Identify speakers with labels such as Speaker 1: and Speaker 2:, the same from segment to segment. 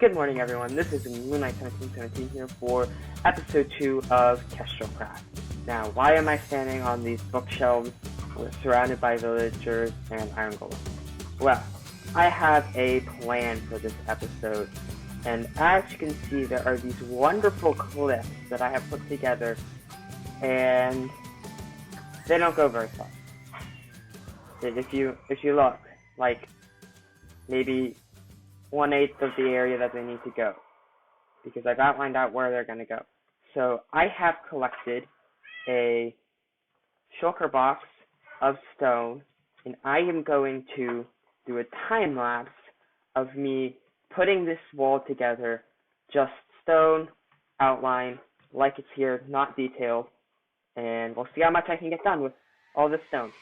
Speaker 1: Good morning, everyone. This is Moonlight1717 here for episode 2 of KestrelCraft. Now, why am I standing on these bookshelves? We're surrounded by villagers and iron golems. Well, I have a plan for this episode, and as you can see, there are these wonderful clips that I have put together, and they don't go very far. If you look, like maybe 1/8 of the area that they need to go, because I've outlined out where they're going to go. So I have collected a shulker box of stone, and I am going to do a time lapse of me putting this wall together, just stone outline like it's here, not detailed, and we'll see how much I can get done with all this stone.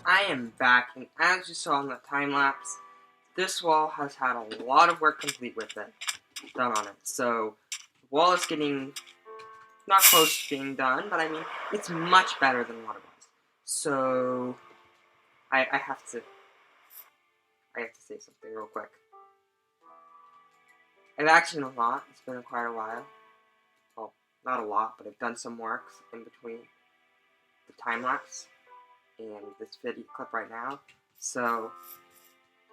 Speaker 1: I am back, and as you saw in the time-lapse, this wall has had a lot of work complete with it, done on it. So, the wall is getting not close to being done, but I mean, it's much better than what it was. So, I have to say something real quick. I've actually done a lot. It's been quite a while. Well, not a lot, but I've done some work in between the time-lapse and this video clip right now. So,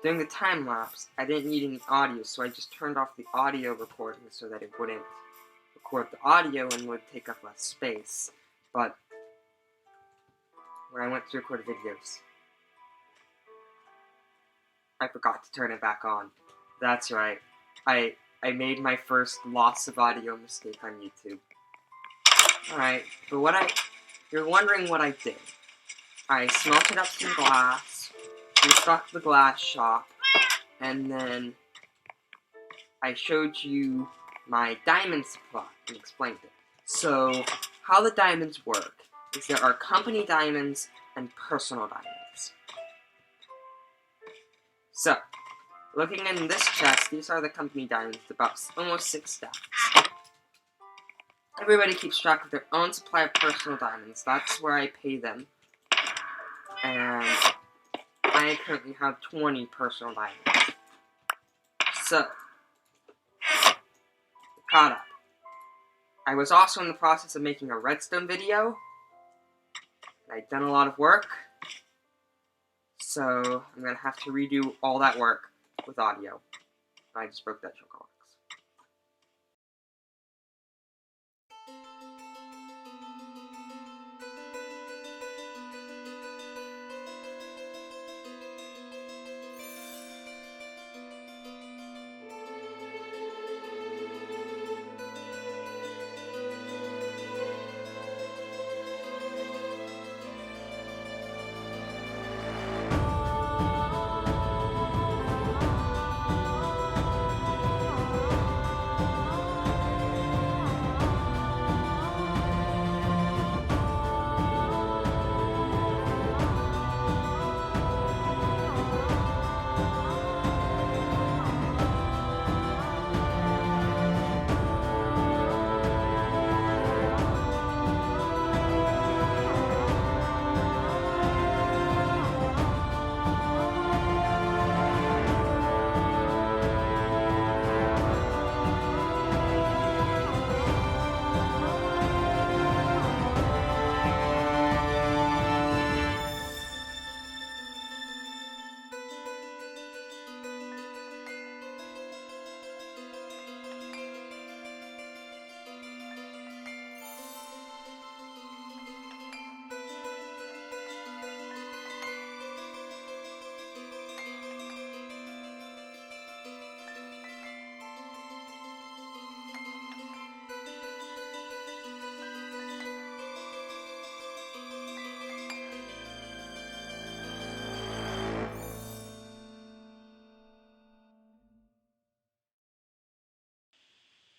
Speaker 1: during the time-lapse, I didn't need any audio, so I just turned off the audio recording so that it wouldn't record the audio and would take up less space. But when I went to record videos, I forgot to turn it back on. That's right. I made my first loss of audio mistake on YouTube. Alright, but you're wondering what I did. I smelted up some glass, restocked the glass shop, and then I showed you my diamond supply and explained it. So, how the diamonds work is there are company diamonds and personal diamonds. So, looking in this chest, these are the company diamonds, about almost 6 stacks. Everybody keeps track of their own supply of personal diamonds. That's where I pay them. And I
Speaker 2: currently have 20 personal diamonds. So, caught up. I was also in the process of making a redstone video. I'd done a lot of work. So, I'm going to have to redo all that work with audio. I just broke that choke box.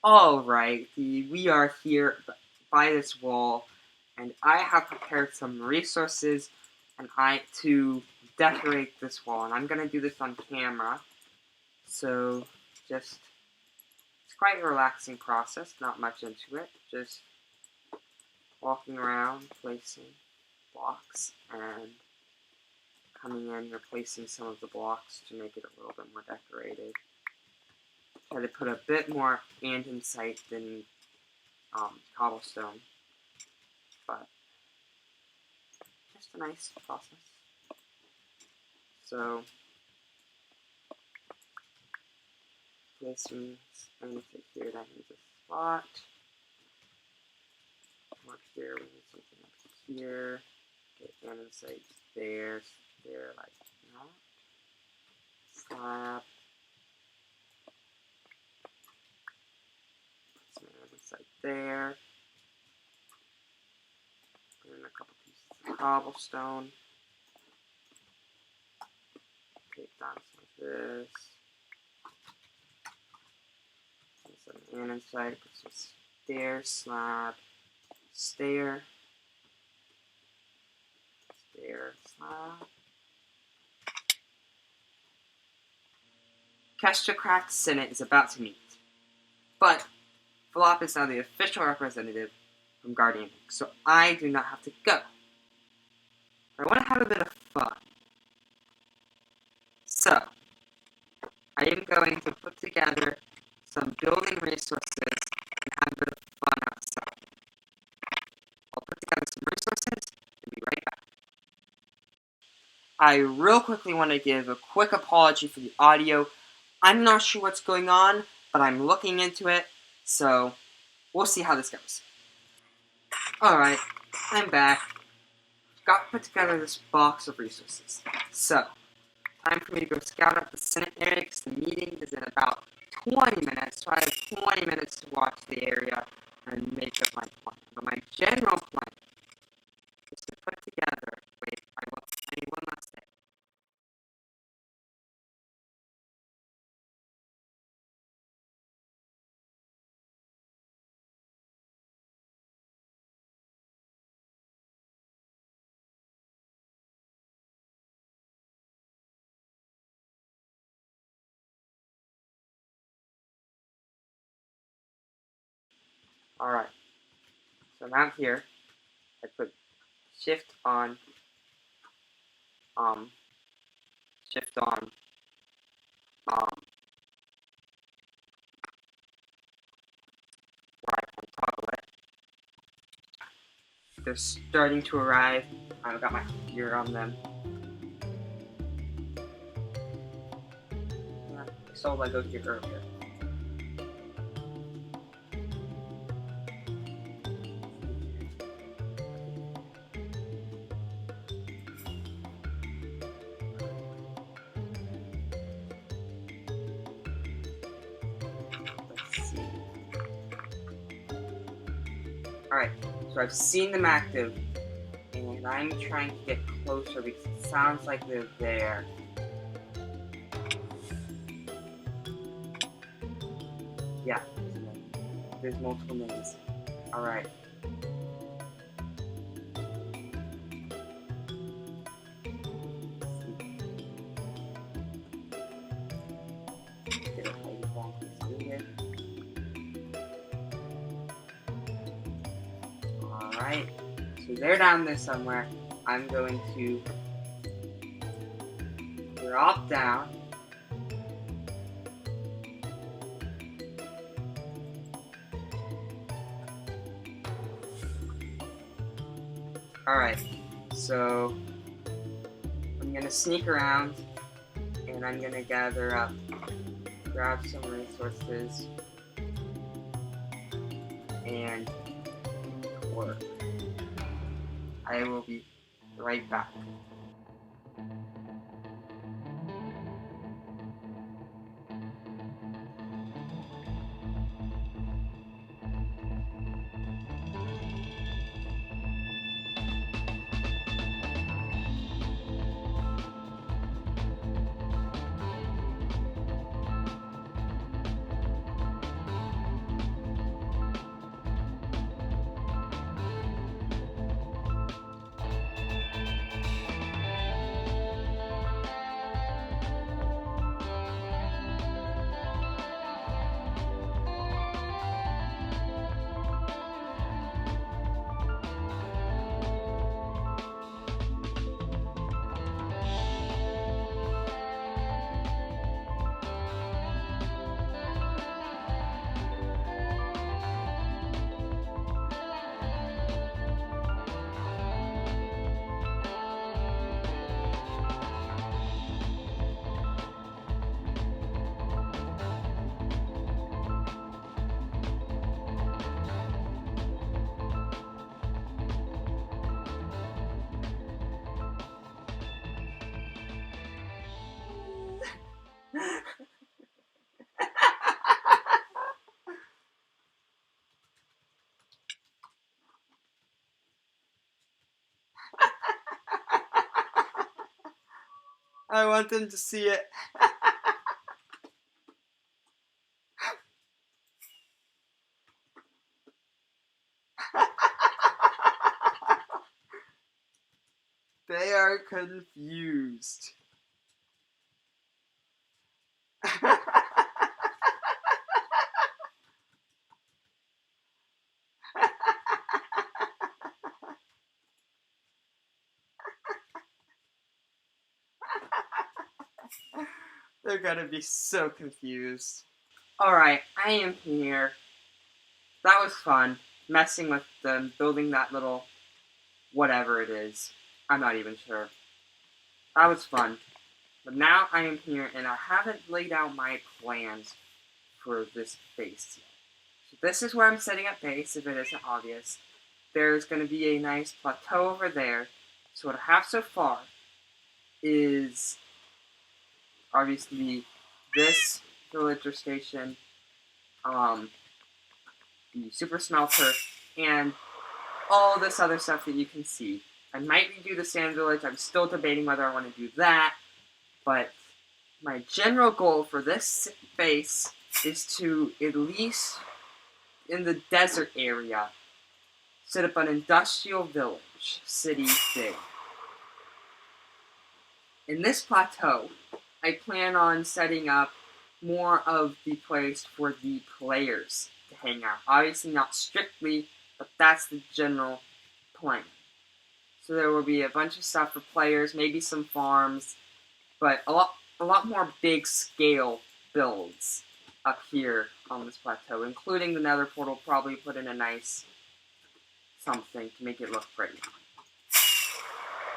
Speaker 2: Alright, we are here by this wall, and I have prepared some resources to decorate this wall, and I'm gonna do this on camera. So, it's quite a relaxing process, not much into it, just walking around, placing blocks, and coming in, replacing some of the blocks to make it a little bit more decorated. Try to put a bit more andesite than cobblestone, but just a nice process. So, placing anything here that needs a spot. More here, we need something up here. Get andesite there, like that. Slab. Some andesite there. Put in a couple pieces of cobblestone. Take down some of this. Some andesite, put some stair, slab, stair, slab. KestrelCraft Senate is about to meet, but Flop is now the official representative from Guardian, so I do not have to go. I want to have a bit of fun. So, I am going to put together some building resources and have a bit of fun outside. I'll put together some resources and be right back. I real quickly want to give a quick apology for the audio. I'm not sure what's going on, but I'm looking into it, so we'll see how this goes. Alright, I'm back. Got put together this box of resources. So, time for me to go scout out the Senate area because the meeting is in about 20 minutes, so I have 20 minutes to watch the area and make up my plan. But my general plan is to put together, I need one last thing. Alright, so I'm out here. I put shift on shift on where I can toggle it. They're starting to arrive. I've got my computer on them. I saw Lego here earlier. Let's see. Alright, so I've seen them active, and I'm trying to get closer because it sounds like they're there. Yeah, there's multiple names. Alright. Alright, so they're down there somewhere. I'm going to drop down. Alright, so I'm gonna sneak around and I'm gonna gather up, grab some resources, and work. I will be right back. I want them to see it. They are confused. They're gonna be so confused. Alright, I am here. That was fun. Messing with them, building that little whatever it is. I'm not even sure. That was fun. But now I am here and I haven't laid out my plans for this base yet. So this is where I'm setting up base, if it isn't obvious. There's going to be a nice plateau over there. So what I have so far is obviously this villager station, the super smelter, and all this other stuff that you can see. I might redo the sand village. I'm still debating whether I want to do that. But my general goal for this base is to, at least in the desert area, set up an industrial village, city thing. In this plateau, I plan on setting up more of the place for the players to hang out. Obviously not strictly, but that's the general plan. So there will be a bunch of stuff for players, maybe some farms, but a lot more big scale builds up here on this plateau, including the nether portal. Probably put in a nice something to make it look pretty.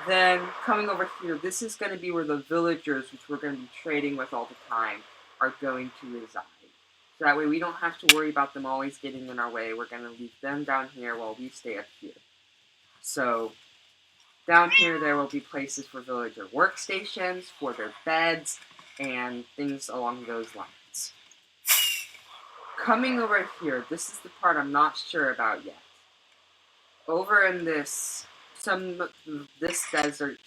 Speaker 2: Then, coming over here, this is going to be where the villagers, which we're going to be trading with all the time, are going to reside. So that way we don't have to worry about them always getting in our way. We're going to leave them down here while we stay up here. So, down here there will be places for villager workstations, for their beds, and things along those lines. Coming over here, this is the part I'm not sure about yet. Over in this desert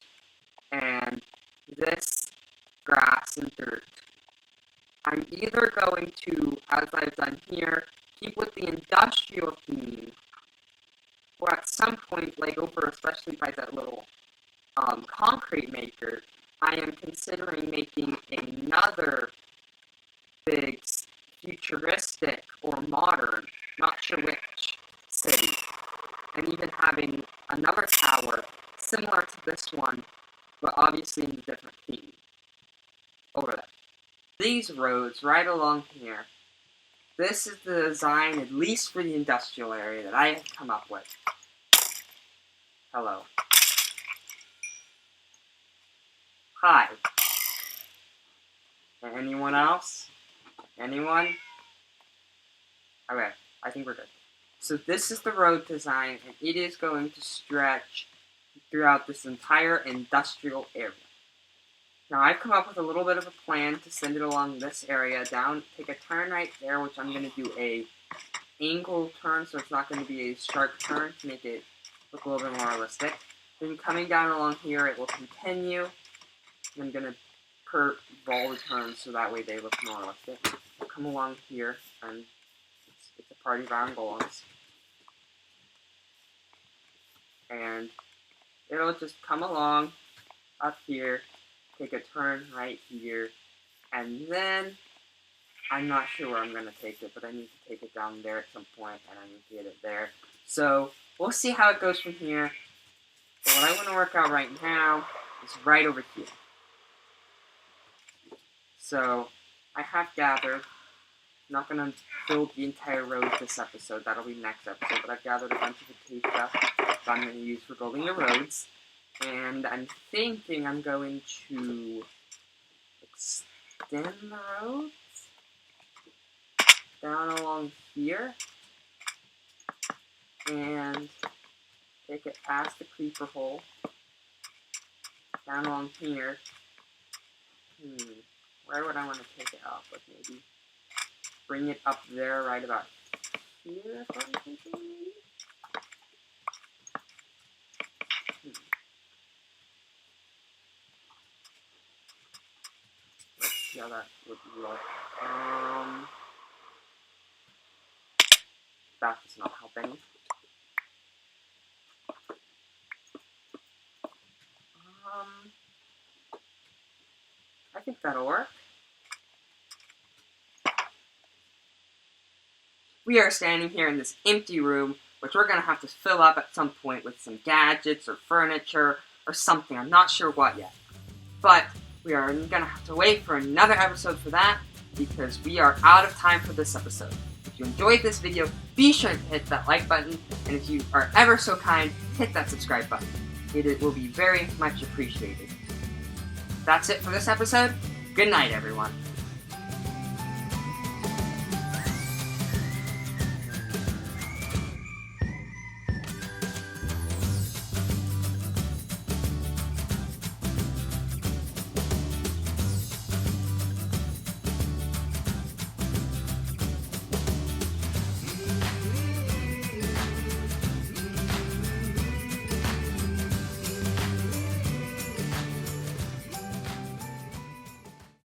Speaker 2: and this grass and dirt, I'm either going to, as I've done here, keep with the industrial theme, or at some point, like over especially by that little concrete maker, I am considering making another big futuristic or modern, not sure which, city. And even having another tower similar to this one, but obviously in a different theme. Over there. These roads right along here, this is the design, at least for the industrial area, that I have come up with. Hello. Hi. Anyone else? Anyone? Okay, I think we're good. So this is the road design, and it is going to stretch throughout this entire industrial area. Now I've come up with a little bit of a plan to send it along this area down, take a turn right there, which I'm going to do a angle turn, so it's not going to be a sharp turn to make it look a little bit more realistic. Then coming down along here, it will continue. And I'm going to curve all the turns so that way they look more realistic. I'll come along here, and it's a party of iron golems. And it'll just come along up here, take a turn right here, and then I'm not sure where I'm going to take it, but I need to take it down there at some point, and I need to get it there. So we'll see how it goes from here. But what I want to work out right now is right over here. So I have gathered, I'm not going to build the entire road this episode, that'll be next episode, but I've gathered a bunch of acacia that I'm going to use for building the roads. And I'm thinking I'm going to extend the roads down along here and take it past the creeper hole down along here. Where would I want to take it off? Like maybe bring it up there right about here, if I'm thinking maybe? Let's see how that would look. That's not helping. I think that'll work. We are standing here in this empty room, which we're going to have to fill up at some point with some gadgets or furniture or something. I'm not sure what yet. But we are going to have to wait for another episode for that because we are out of time for this episode. If you enjoyed this video, be sure to hit that like button, and if you are ever so kind, hit that subscribe button. It will be very much appreciated. That's it for this episode. Good night, everyone.